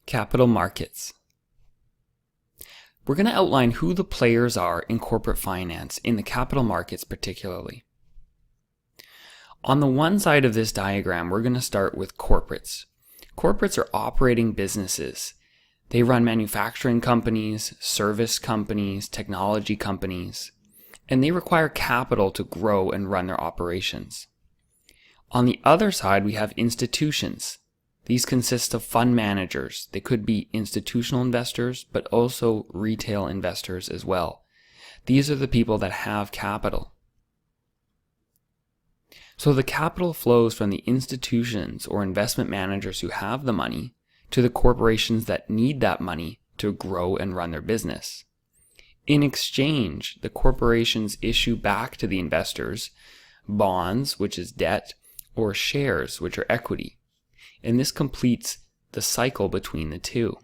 Capital markets. We're going to outline who the players are in corporate finance, in the capital markets particularly. On the one side of this diagram, we're going to start with corporates. Corporates are operating businesses. They run manufacturing companies, service companies, technology companies, and they require capital to grow and run their operations. On the other side, we have institutions. These consist of fund managers. They could be institutional investors, but also retail investors as well. These are the people that have capital. So the capital flows from the institutions or investment managers who have the money to the corporations that need that money to grow and run their business. In exchange, the corporations issue back to the investors bonds, which is debt, or shares, which are equity. And this completes the cycle between the two.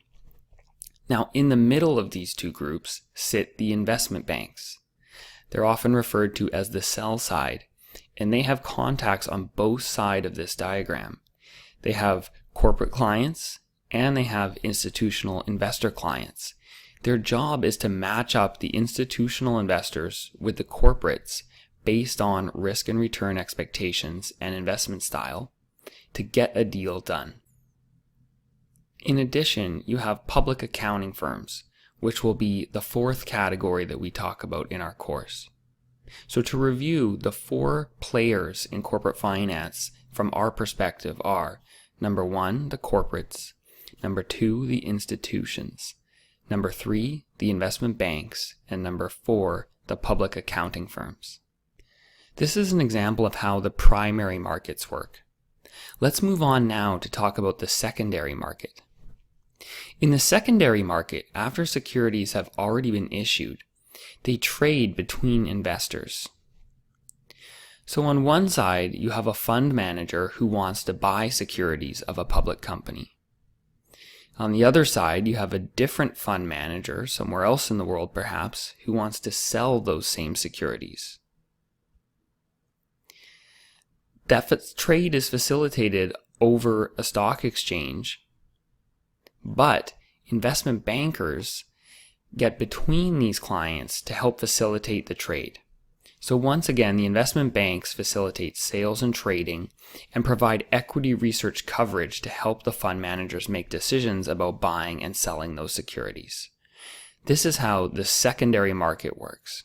Now, in the middle of these two groups sit the investment banks. They're often referred to as the sell side, and they have contacts on both sides of this diagram. They have corporate clients and they have institutional investor clients. Their job is to match up the institutional investors with the corporates based on risk and return expectations and investment style to get a deal done. In addition, you have public accounting firms, which will be the fourth category that we talk about in our course. So to review, the four players in corporate finance from our perspective are: number one, the corporates; number two, the institutions; number three, the investment banks; and number four, the public accounting firms. This is an example of how the primary markets work. Let's move on now to talk about the secondary market. In the secondary market, after securities have already been issued, they trade between investors. So on one side, you have a fund manager who wants to buy securities of a public company. On the other side, you have a different fund manager, somewhere else in the world perhaps, who wants to sell those same securities. That trade is facilitated over a stock exchange, but investment bankers get between these clients to help facilitate the trade. So once again, the investment banks facilitate sales and trading and provide equity research coverage to help the fund managers make decisions about buying and selling those securities. This is how the secondary market works.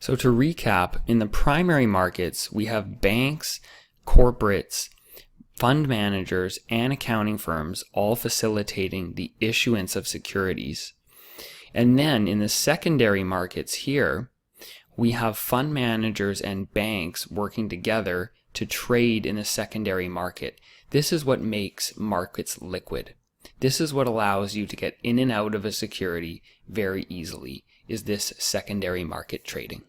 So to recap, in the primary markets, we have banks, corporates, fund managers, and accounting firms all facilitating the issuance of securities. And then in the secondary markets here, we have fund managers and banks working together to trade in the secondary market. This is what makes markets liquid. This is what allows you to get in and out of a security very easily, is this secondary market trading.